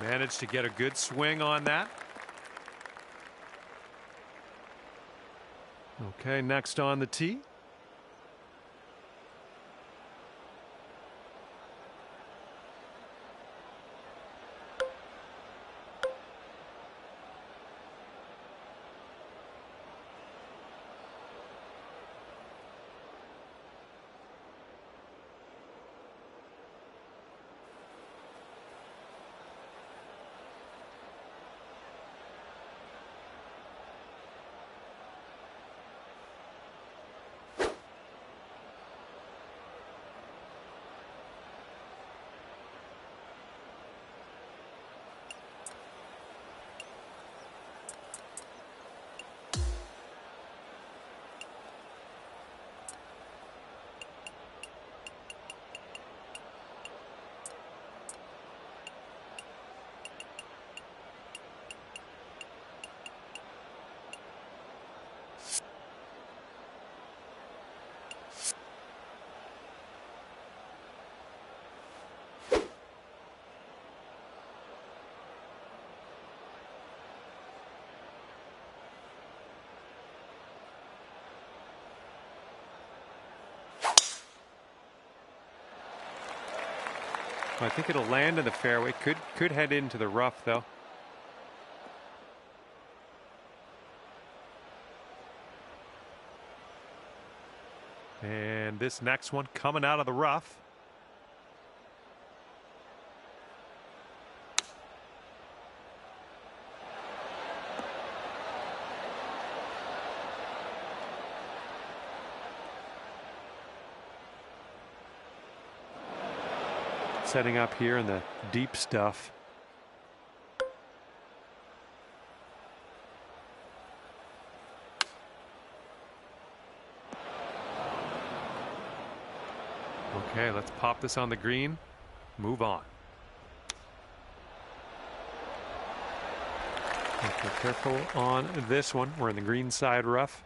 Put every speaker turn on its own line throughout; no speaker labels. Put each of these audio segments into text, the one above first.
Managed to get a good swing on that. Okay, next on the tee. I think it'll land in the fairway. Could head into the rough though. And this next one coming out of the rough. Setting up here in the deep stuff. Okay, let's pop this on the green. Move on. Okay, careful on this one. We're in the green side rough.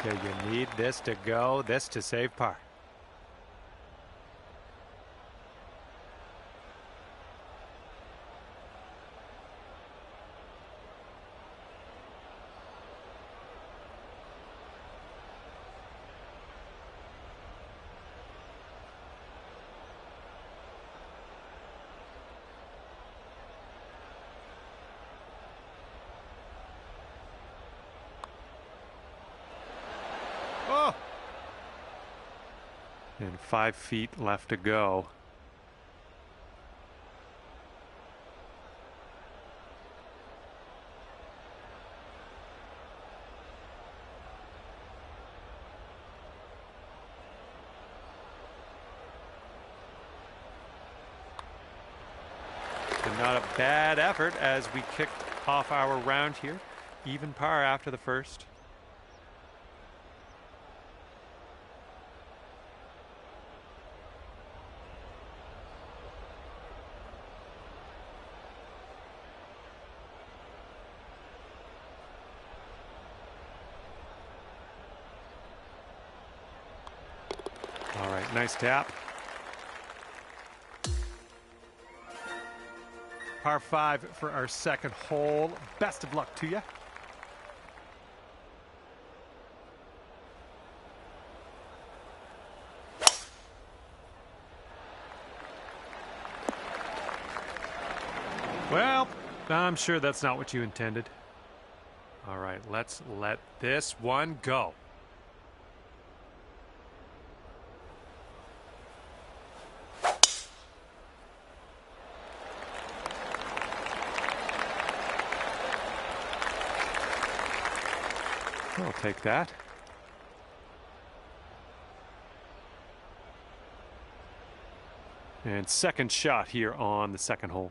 Okay, you need this to go, this to save par. And 5 feet left to go. And not a bad effort as we kick off our round here. Even par after the first. All right, nice tap. Par 5 for our second hole. Best of luck to you. Well, I'm sure that's not what you intended. All right, let's let this one go. I'll take that. And second shot here on the second hole.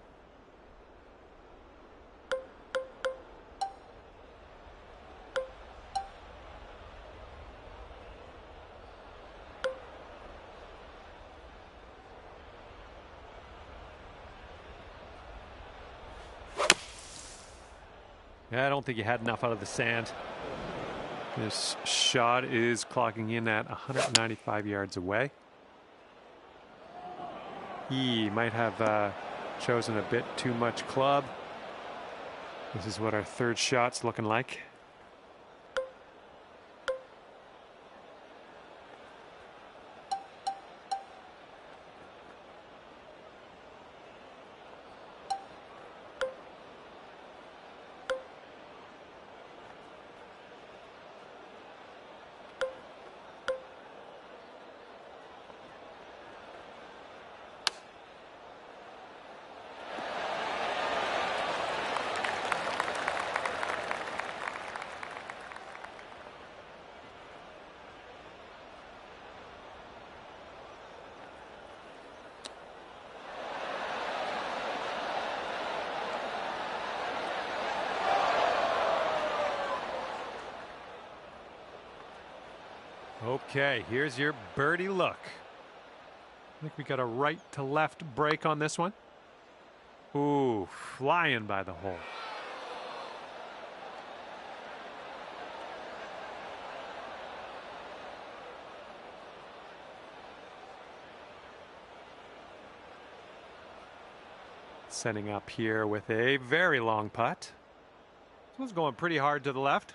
Yeah, I don't think he had enough out of the sand. This shot is clocking in at 195 yards away. He might have chosen a bit too much club. This is what our third shot's looking like. Okay, here's your birdie look. I think we got a right to left break on this one. Ooh, flying by the hole. Setting up here with a very long putt. This one's going pretty hard to the left.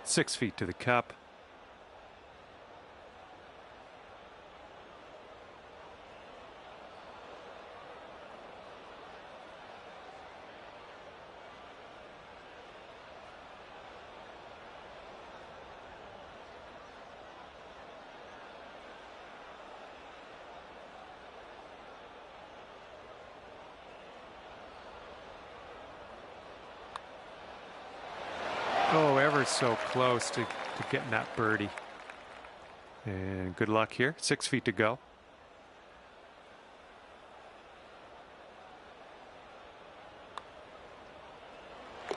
Six feet to the cup. Oh, ever so close to getting that birdie. And good luck here. 6 feet to go.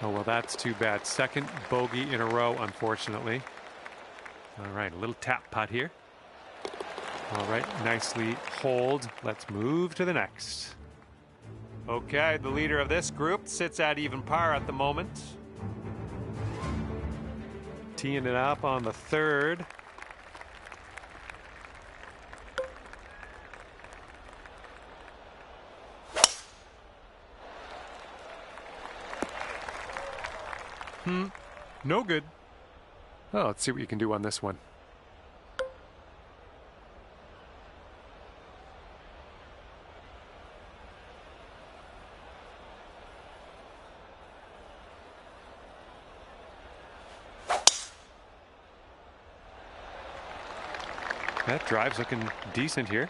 Oh, well, that's too bad. Second bogey in a row, unfortunately. All right, a little tap putt here. All right, nicely holed. Let's move to the next. Okay, the leader of this group sits at even par at the moment. Teeing it up on the third. No good. Oh, let's see what you can do on this one. That drive's looking decent here.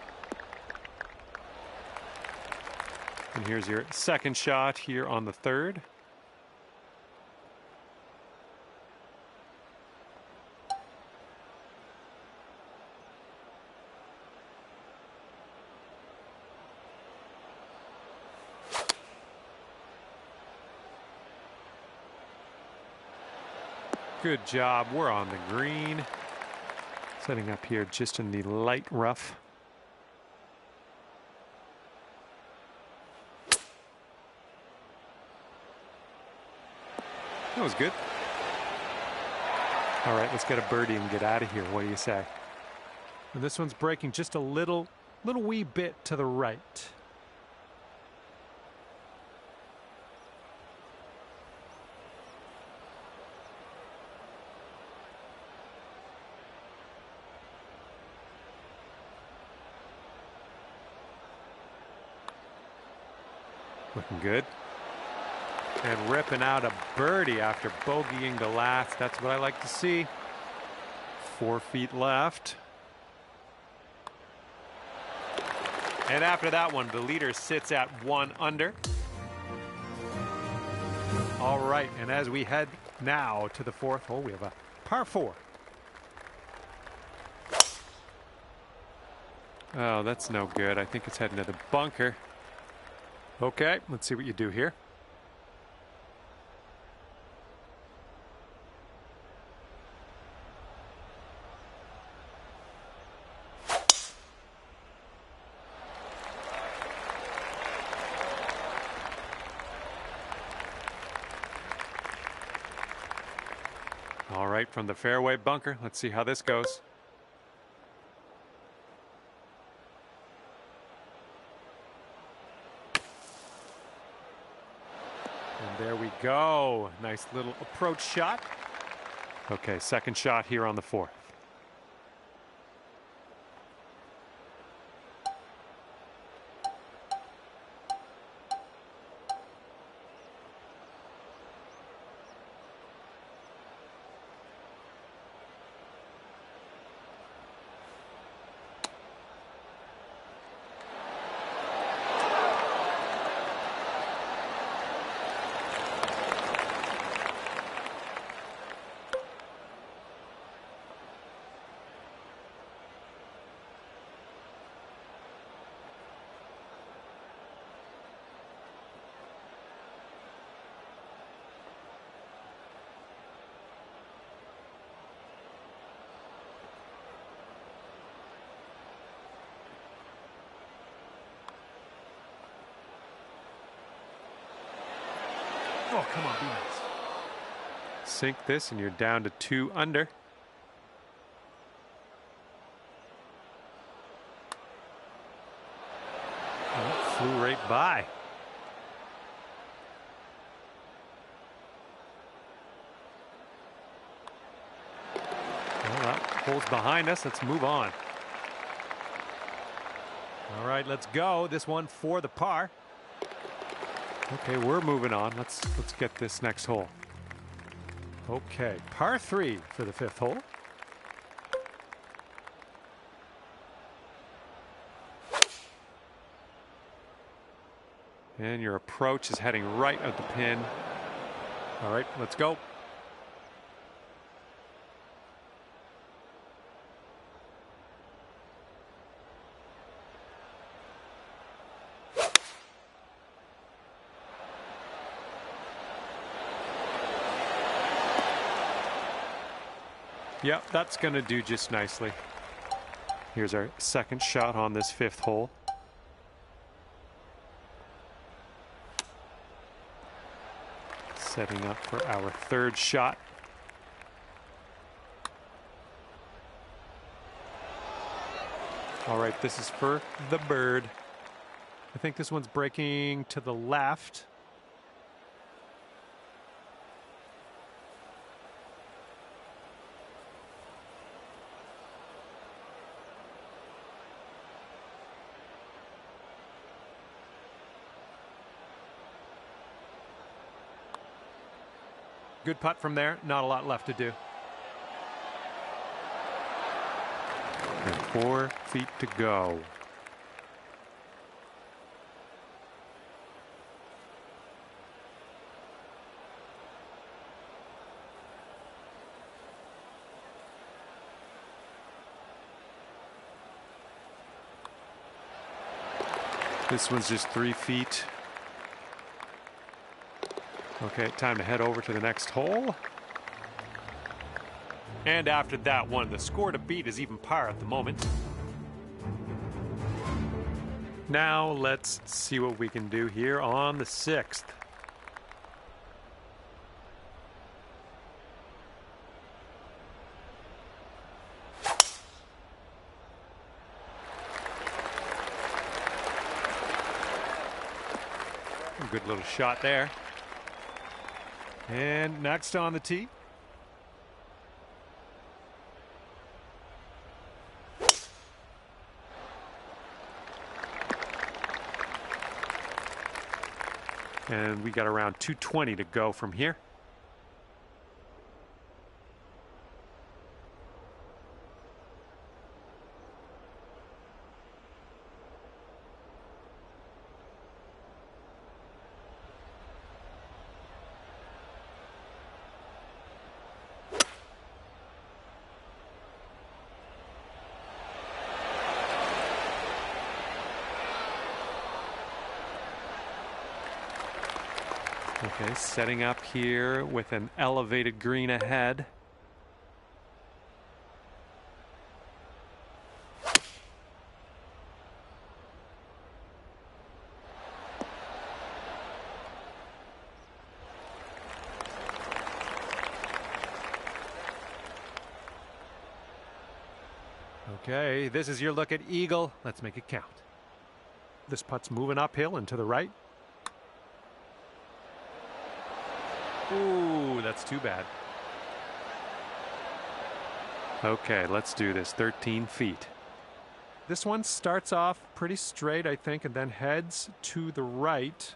And here's your second shot here on the third. Good job. We're on the green. Setting up here just in the light rough. That was good. All right, let's get a birdie and get out of here. What do you say? And this one's breaking just a little wee bit to the right. Looking good. And ripping out a birdie after bogeying the last. That's what I like to see. 4 feet left. And after that one, the leader sits at 1 under. All right, and as we head now to the fourth hole, we have a par 4. Oh, that's no good. I think it's heading to the bunker. Okay, let's see what you do here. All right, from the fairway bunker, let's see how this goes. And there we go. Nice little approach shot. Okay, second shot here on the 4th. Oh, come on, be nice. Sink this and you're down to 2 under. Oh, flew right by. Well, that hole's behind us. Let's move on. All right, let's go. This one for the par. Okay, we're moving on. Let's get this next hole. Okay, par 3 for the 5th hole. And your approach is heading right at the pin. All right, let's go. Yep, that's going to do just nicely. Here's our second shot on this 5th hole. Setting up for our 3rd shot. All right, this is for the bird. I think this one's breaking to the left. Good putt from there. Not a lot left to do. And 4 feet to go. This one's just 3 feet. Okay, time to head over to the next hole. And after that one, the score to beat is even par at the moment. Now let's see what we can do here on the 6th. Good little shot there. And next on the tee. And we got around 220 to go from here. Okay, setting up here with an elevated green ahead. Okay, this is your look at eagle. Let's make it count. This putt's moving uphill and to the right. Ooh, that's too bad. Okay, let's do this. 13 feet. This one starts off pretty straight, I think, and then heads to the right.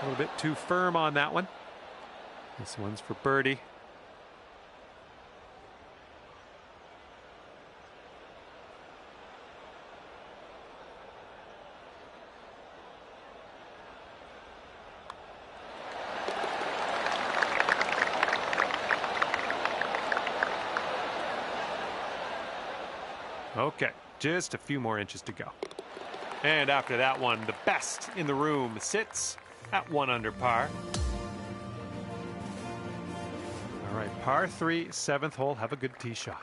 A little bit too firm on that one. This one's for birdie. Okay, just a few more inches to go. And after that one, the best in the room sits at 1 under par. All right, par 3, 7th hole. Have a good tee shot.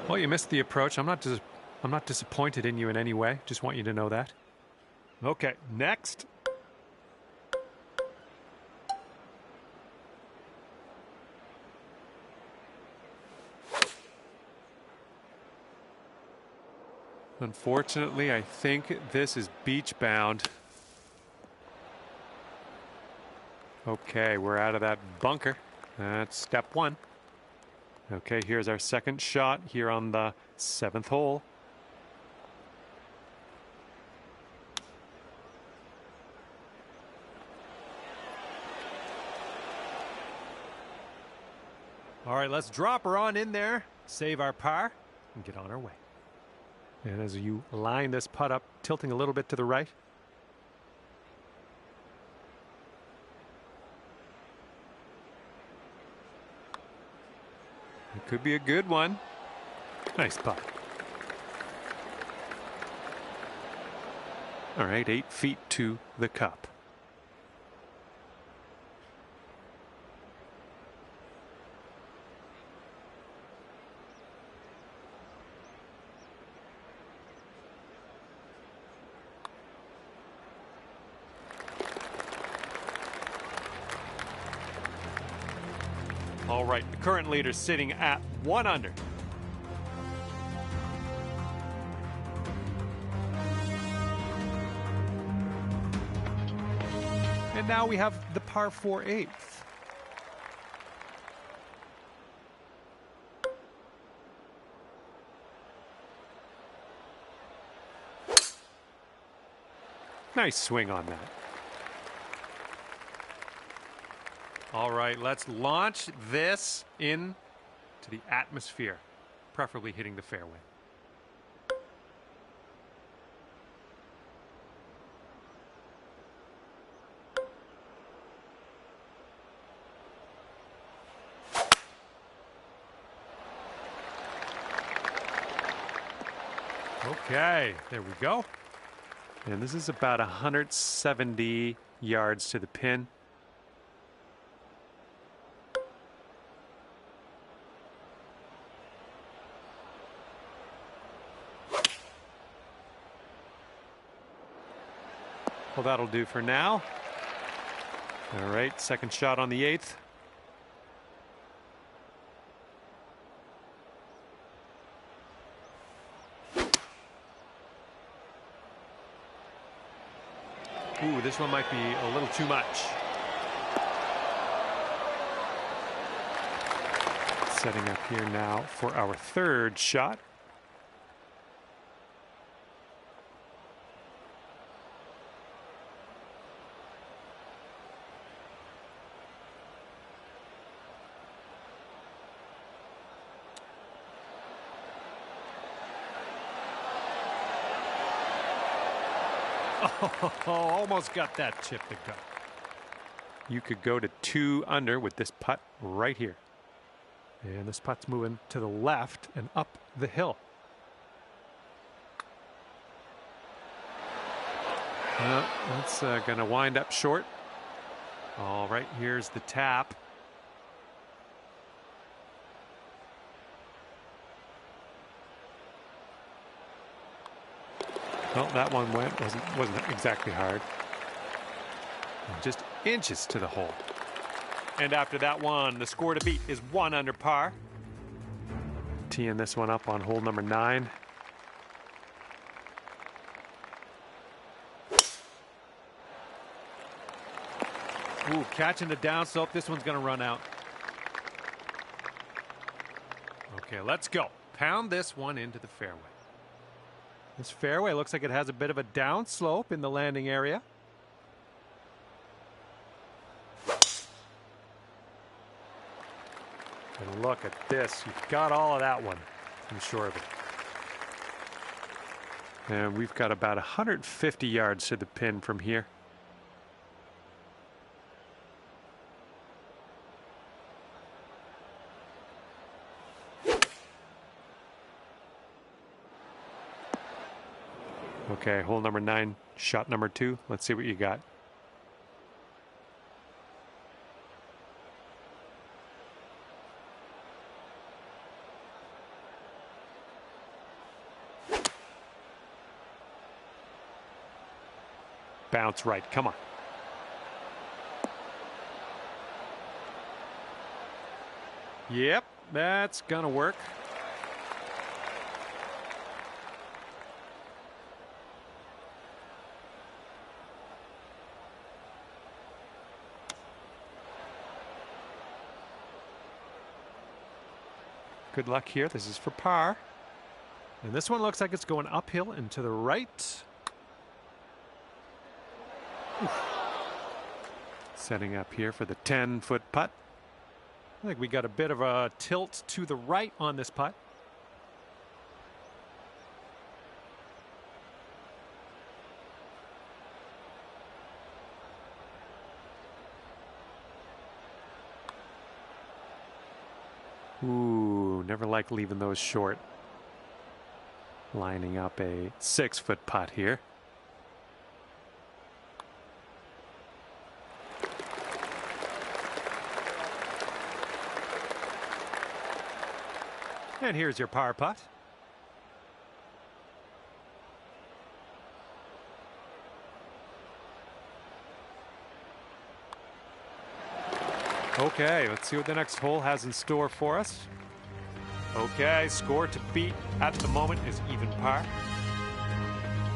Well, you missed the approach. I'm not disappointed in you in any way. Just want you to know that. Okay, next. Unfortunately, I think this is beach bound. Okay, we're out of that bunker. That's step 1. Okay, here's our second shot here on the 7th hole. All right, let's drop her on in there, save our par, and get on our way. And as you line this putt up, tilting a little bit to the right. It could be a good one. Nice putt. All right, 8 feet to the cup. All right, the current leader sitting at 1 under. And now we have the par 4 8th. Nice swing on that. All right, let's launch this in to the atmosphere, preferably hitting the fairway. Okay, there we go. And this is about 170 yards to the pin. Well, that'll do for now. All right, second shot on the 8th. Ooh, this one might be a little too much. Setting up here now for our third shot.
Oh, almost got that chip to go.
You could go to 2 under with this putt right here. And this putt's moving to the left and up the hill. That's going to wind up short. All right, here's the tap. Well, that one wasn't exactly hard. Just inches to the hole. And after that one, the score to beat is 1 under par. Teeing this one up on hole number 9.
Ooh, catching the downslope. This one's going to run out. Okay, let's go. Pound this one into the fairway. This fairway looks like it has a bit of a downslope in the landing area.
And look at this. You've got all of that one. I'm sure of it. And we've got about 150 yards to the pin from here. Okay, hole number 9, shot number 2. Let's see what you got. Bounce right, come on. Yep, that's gonna work. Good luck here. This is for par.
And this one looks like it's going uphill and to the right.
Oof. Setting up here for the 10-foot putt.
I think we got a bit of a tilt to the right on this putt.
Ooh, never like leaving those short. Lining up a 6-foot putt here.
And here's your par putt.
Okay, let's see what the next hole has in store for us.
Okay, score to beat at the moment is even par.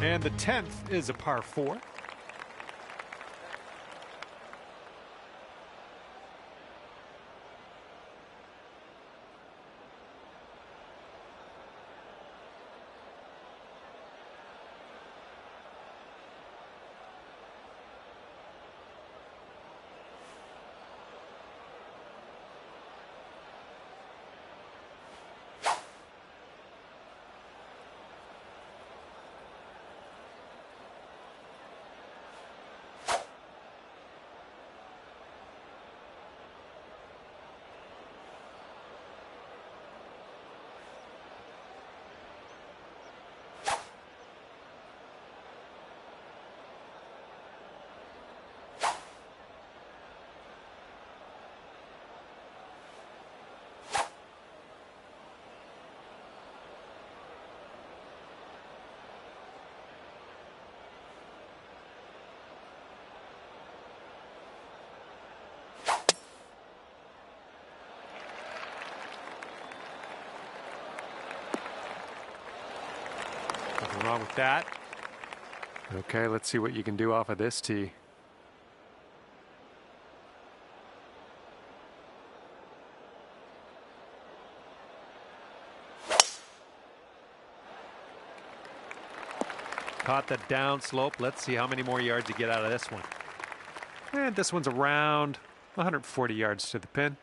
And the 10th is a par 4. Nothing wrong with that.
Okay, let's see what you can do off of this tee.
Caught the down slope. Let's see how many more yards you get out of this one. And this one's around 140 yards to the pin.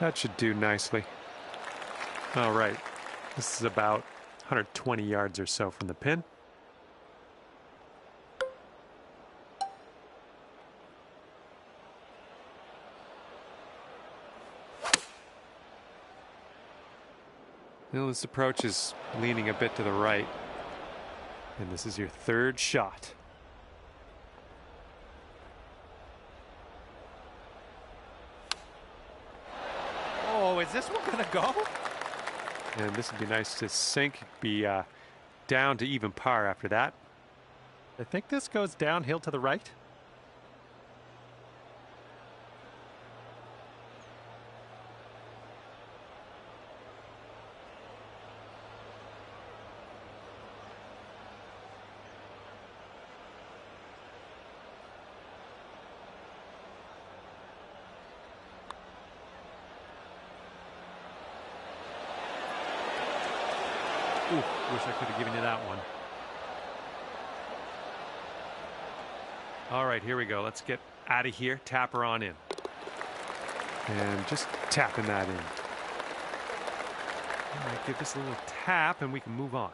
That should do nicely. All right. This is about 120 yards or so from the pin. Now this approach is leaning a bit to the right. And this is your third shot. Oh, is this one gonna go? And this would be nice to sink, be down to even par after that. I think this goes downhill to the right. Ooh, wish I could have given you that one. All right, here we go. Let's get out of here. Tap her on in. And just tapping that in. All right, give this a little tap and we can move on.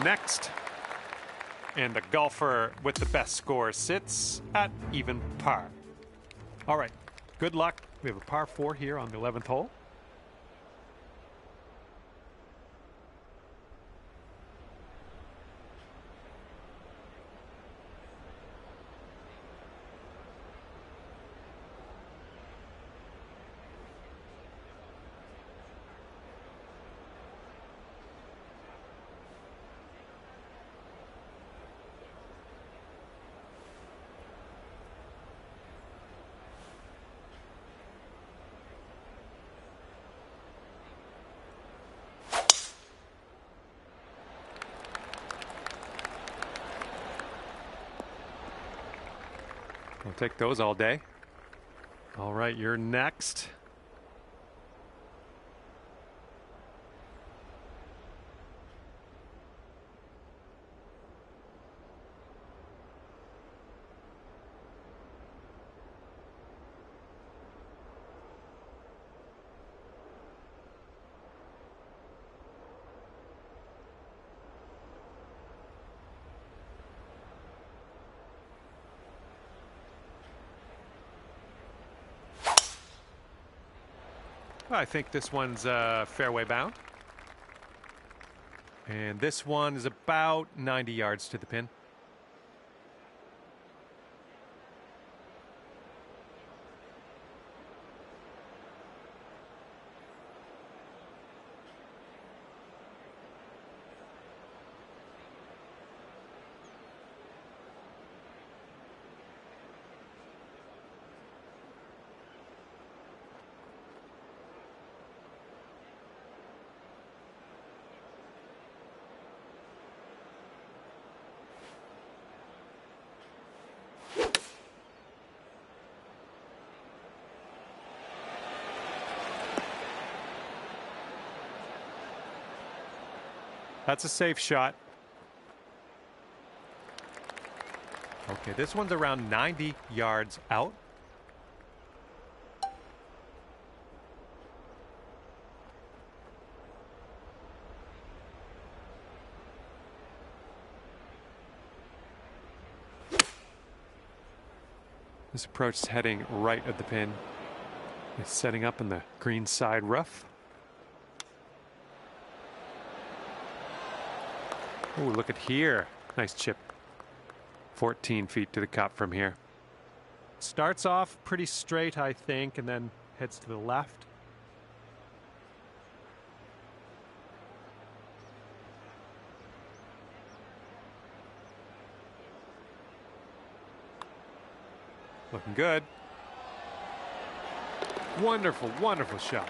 Next. And the golfer with the best score sits at even par. All right, good luck. We have a par 4 here on the 11th hole. I'll take those all day. All right, you're next. I think this one's fairway bound. And this one is about 90 yards to the pin. That's a safe shot. Okay, this one's around 90 yards out. This approach is heading right at the pin. It's setting up in the green side rough. Oh, look at here. Nice chip.
14 feet to the cup from here.
Starts off pretty straight, I think, and then heads to the left.
Looking good. Wonderful, wonderful shot.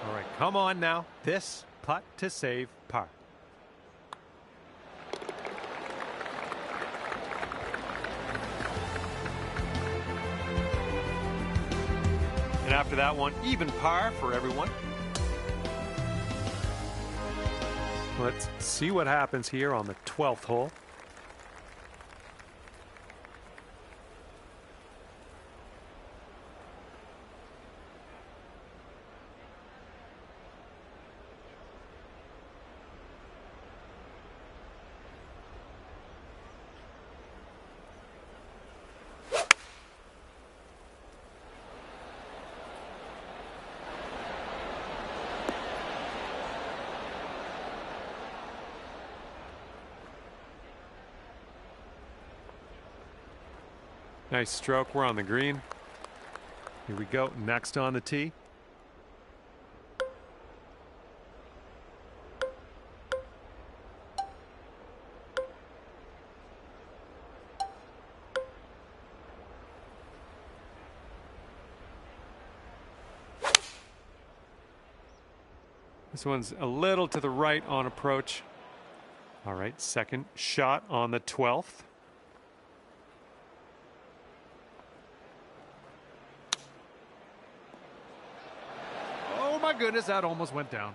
All right, come on now. This putt to save par. And after that one, even par for everyone.
Let's see what happens here on the 12th hole. Nice stroke. We're on the green. Here we go. Next on the tee. This one's a little to the right on approach. All right, second shot on the 12th.
Oh my goodness, that almost went down.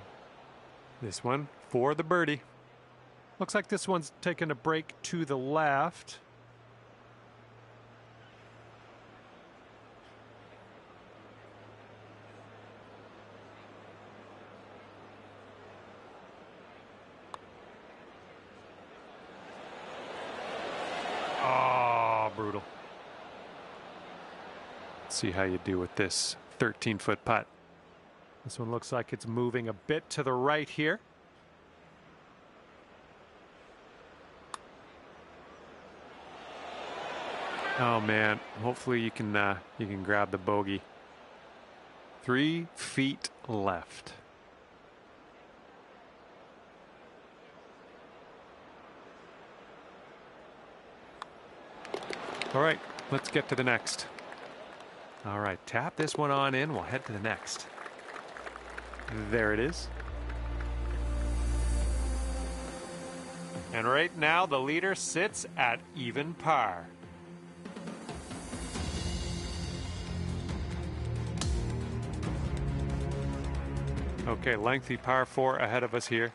This one for the birdie.
Looks like this one's taking a break to the left. Oh, brutal.
Let's see how you do with this 13-foot putt.
This one looks like it's moving a bit to the right here.
Oh man, hopefully you can grab the bogey. 3 feet left. All right, let's get to the next. All right, tap this one on in. We'll head to the next. There it is.
And right now the leader sits at even par.
Okay, lengthy par 4 ahead of us here.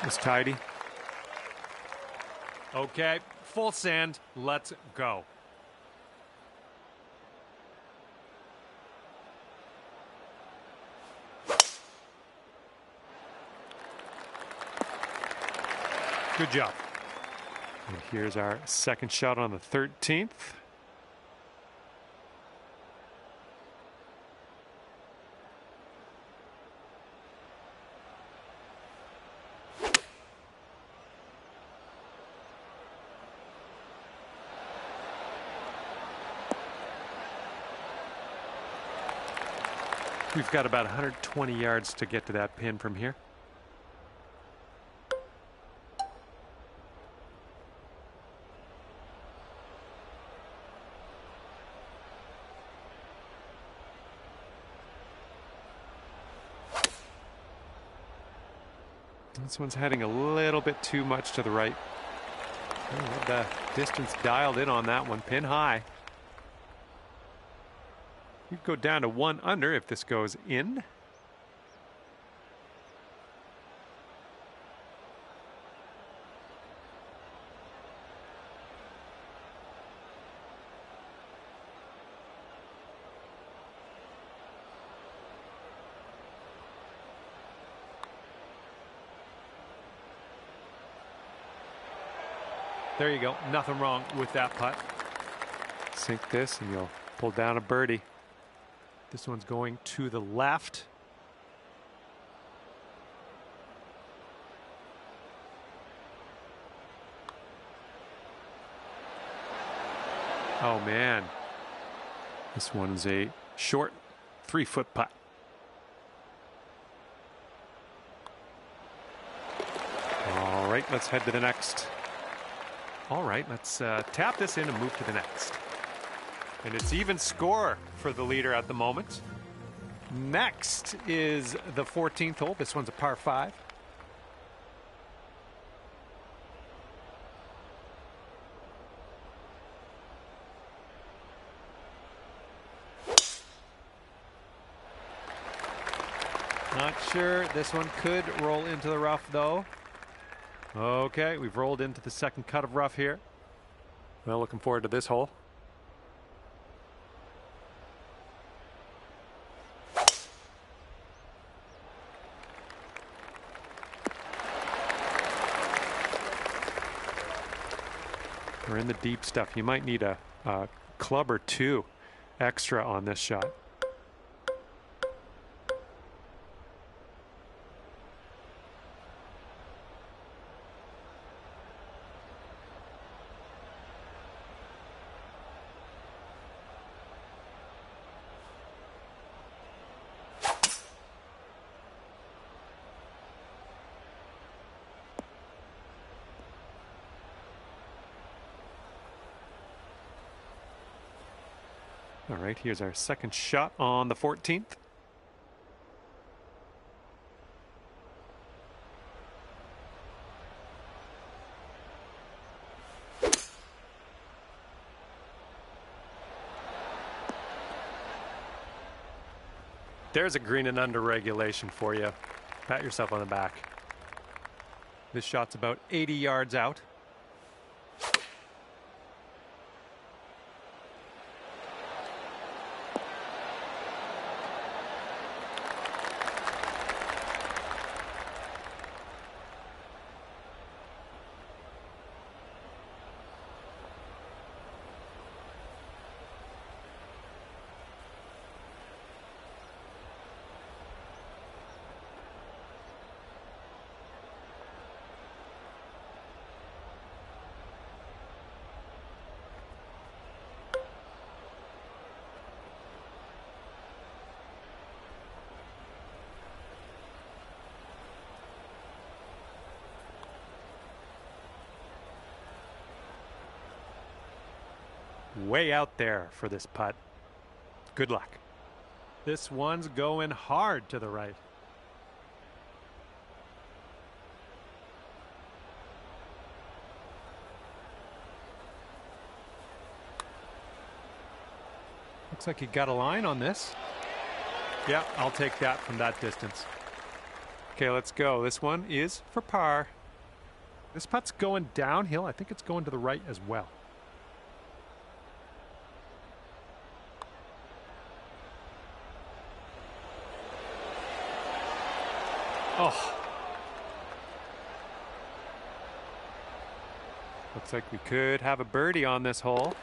It's tidy.
Okay, full sand. Let's go.
Good job. And here's our second shot on the 13th. We've got about 120 yards to get to that pin from here. This one's heading a little bit too much to the right. Oh, the distance dialed in on that one, pin high. You'd go down to 1 under if this goes in.
There you go. Nothing wrong with that putt.
Sink this and you'll pull down a birdie.
This one's going to the left.
Oh, man. This one's a short 3-foot putt. All right, let's head to the next. All right, let's tap this in and move to the next.
And it's even score for the leader at the moment. Next is the 14th hole. This one's a par 5. Not sure. This one could roll into the rough, though.
Okay, we've rolled into the second cut of rough here. Well, looking forward to this hole. We're in the deep stuff. You might need a club or two extra on this shot. All right, here's our second shot on the 14th. There's a green and under regulation for you. Pat yourself on the back. This shot's about 80 yards out. Way out there for this putt. Good luck.
This one's going hard to the right. Looks like you got a line on this. Yeah, I'll take that from that distance.
Okay, let's go. This one is for par.
This putt's going downhill. I think it's going to the right as well.
Oh. Looks like we could have a birdie on this hole.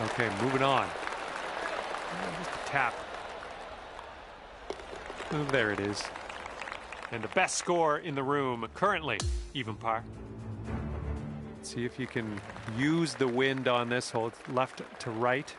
Okay, moving on. Just a tap. Oh, there it is.
And the best score in the room currently, even par.
See if you can use the wind on this hole. It's left to right.